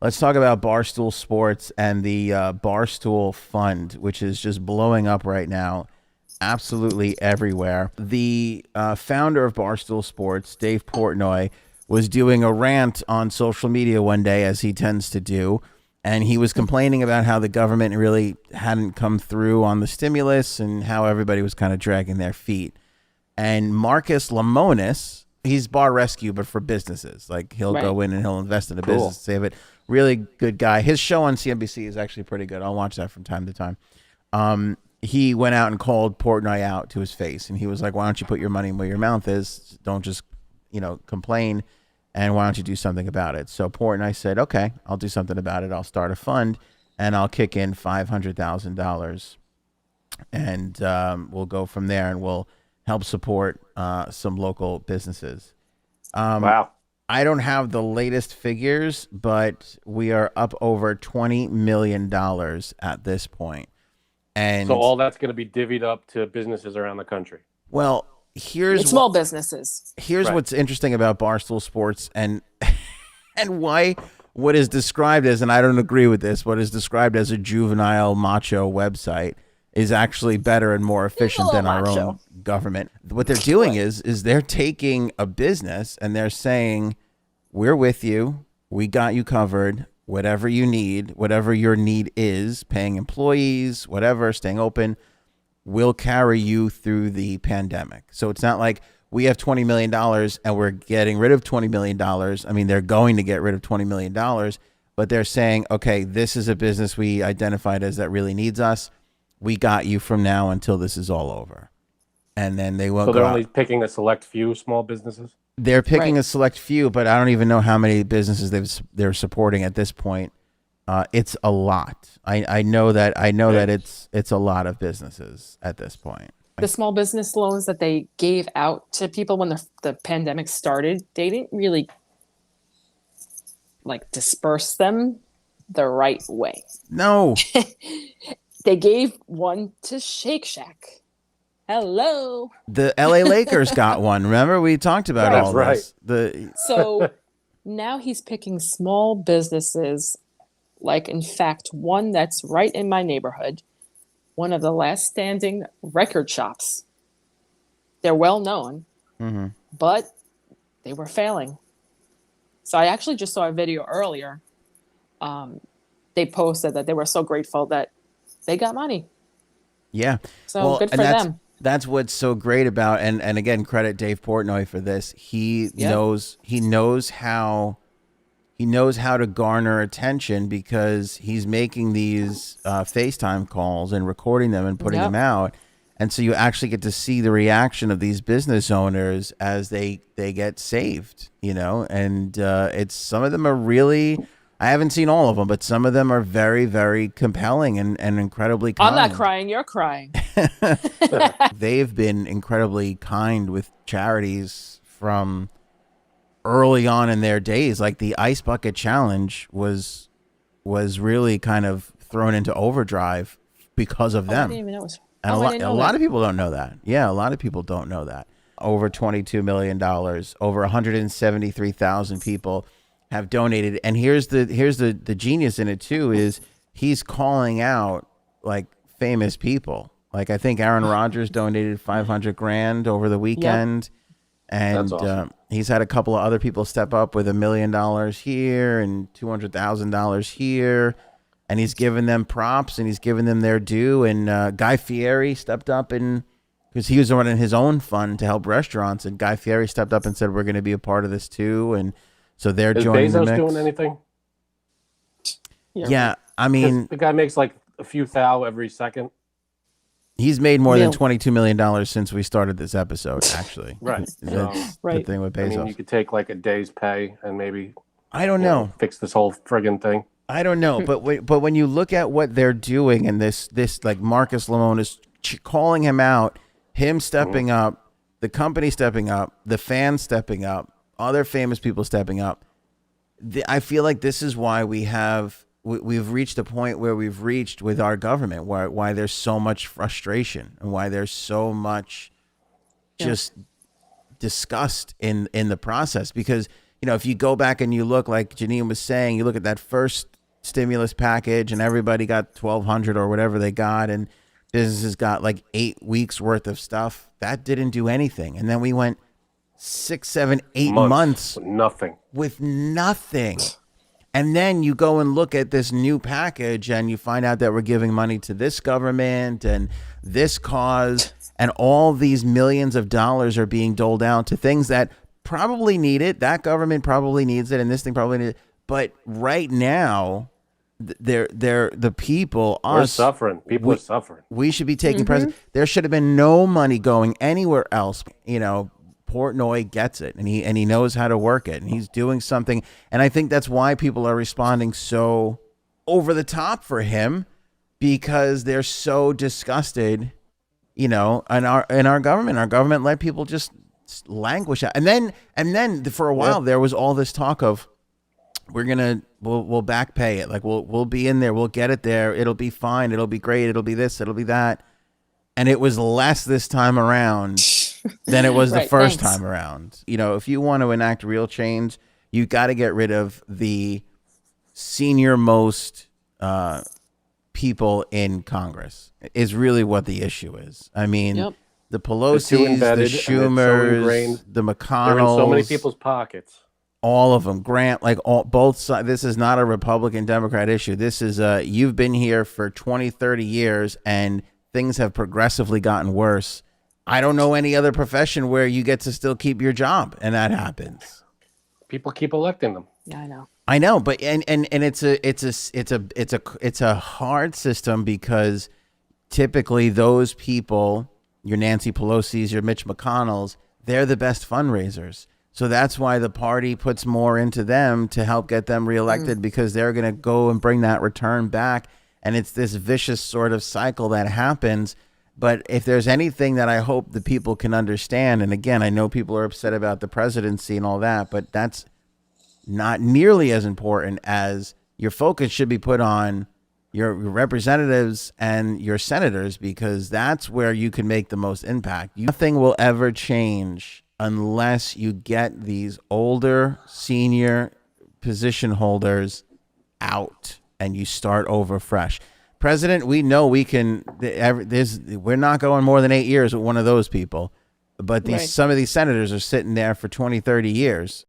let's talk about Barstool Sports and the Barstool Fund, which is just blowing up right now, absolutely everywhere. The founder of Barstool Sports, Dave Portnoy, was doing a rant on social media one day, as he tends to do, and he was complaining about how the government really hadn't come through on the stimulus and how everybody was kind of dragging their feet. And Marcus Lemonis, he's Bar Rescue, but for businesses. Like, he'll go in and he'll invest in a business to save it. Really good guy. His show on CNBC is actually pretty good. I'll watch that from time to time. He went out and called Portnoy out to his face, and he was like, why don't you put your money where your mouth is? Don't just, complain. And why don't you do something about it? So Portnoy said, okay, I'll do something about it. I'll start a fund and I'll kick in $500,000 and we'll go from there and we'll help support some local businesses. Wow. I don't have the latest figures, but we are up over $20 million at this point. And so all that's going to be divvied up to businesses around the country. Well, here's small businesses. Here's what's interesting about Barstool Sports and why what is described as, and I don't agree with this, what is described as a juvenile macho website is actually better and more efficient than our own government. What they're doing is they're taking a business and they're saying, we're with you. We got you covered. Whatever you need, whatever your need is, paying employees, whatever, staying open, will carry you through the pandemic. So it's not like we have $20 million and we're getting rid of $20 million. I mean, they're going to get rid of $20 million, but they're saying, okay, this is a business we identified as that really needs us. We got you from now until this is all over. And then they won't go out. So they're only picking a select few small businesses? They're picking a select few, but I don't even know how many businesses they're supporting at this point. It's a lot. I know that it's a lot of businesses at this point. The small business loans that they gave out to people when the pandemic started, they didn't really disperse them the right way. No. They gave one to Shake Shack. Hello. The LA Lakers got one. Remember, we talked about all this. So now he's picking small businesses, in fact, one that's right in my neighborhood, one of the last standing record shops. They're well known, but they were failing. So I actually just saw a video earlier. They posted that they were so grateful that they got money. Yeah. So good for them. That's what's so great about, and again, credit Dave Portnoy for this. He knows how to garner attention because he's making these FaceTime calls and recording them and putting them out. And so you actually get to see the reaction of these business owners as they get saved, and it's, some of them are really, I haven't seen all of them, but some of them are very, very compelling and incredibly kind. I'm not crying. You're crying. They've been incredibly kind with charities from early on in their days. Like the Ice Bucket Challenge was really kind of thrown into overdrive because of them. I didn't even know it was, and a lot of people don't know that. Yeah, a lot of people don't know that. Over $22 million, over 173,000 people have donated. And here's the genius in it too, is he's calling out famous people. I think Aaron Rodgers donated $500,000 over the weekend. And awesome. He's had a couple of other people step up with $1 million here and $200,000 here. And he's given them props and he's given them their due. And Guy Fieri stepped up because he was running his own fund to help restaurants. And Guy Fieri stepped up and said, we're going to be a part of this too. And so they're joining the mix. Is Bezos doing anything? Yeah, I mean, the guy makes a few thou every second. He's made more than $22 million since we started this episode, actually. Right. That's the thing with Bezos. I mean, you could take a day's pay and maybe I don't know. Fix this whole friggin' thing. I don't know, but when you look at what they're doing and this Marcus Lemon is calling him out, him stepping up, the company stepping up, the fans stepping up, other famous people stepping up. I feel like this is why we've reached a point where we've reached with our government, why there's so much frustration and why there's so much just disgust in the process, because if you go back and you look, like Janine was saying, you look at that first stimulus package and everybody got 1,200 or whatever they got, and businesses got like 8 weeks worth of stuff. That didn't do anything. And then we went 6, 7, 8 months nothing. with nothing. And then you go and look at this new package and you find out that we're giving money to this government and this cause, and all these millions of dollars are being doled out to things that probably need it. That government probably needs it, and this thing probably needs it. But right now, they're the people, We're us, suffering. People are suffering. we should be taking precedent. There should have been no money going anywhere else. Portnoy gets it, and he knows how to work it, and he's doing something. And I think that's why people are responding so over the top for him, because they're so disgusted. In our government let people just languish out. And then for a while there was all this talk of, we'll back pay it, like we'll be in there, we'll get it there, it'll be fine, it'll be great, it'll be this, it'll be that. And it was less this time around than it was the first time around. If you want to enact real change, you got to get rid of the senior most people in Congress, is really what the issue is. I mean, the Pelosi's, the Schumers, the McConnells, they're in so many people's pockets. All of them, Grant, like both sides. This is not a Republican Democrat issue. This is you've been here for 20, 30 years and things have progressively gotten worse. I don't know any other profession where you get to still keep your job and that happens. People keep electing them. Yeah, I know. I know, but and it's a hard system, because typically those people, your Nancy Pelosi's, your Mitch McConnell's, they're the best fundraisers. So that's why the party puts more into them to help get them reelected, because they're going to go and bring that return back. And it's this vicious sort of cycle that happens. But if there's anything that I hope the people can understand, and again, I know people are upset about the presidency and all that, but that's not nearly as important as your focus should be put on your representatives and your senators, because that's where you can make the most impact. Nothing will ever change unless you get these older senior position holders out and you start over fresh. President, we know we can. We're not going more than 8 years with one of those people, but some of these senators are sitting there for 20, 30 years.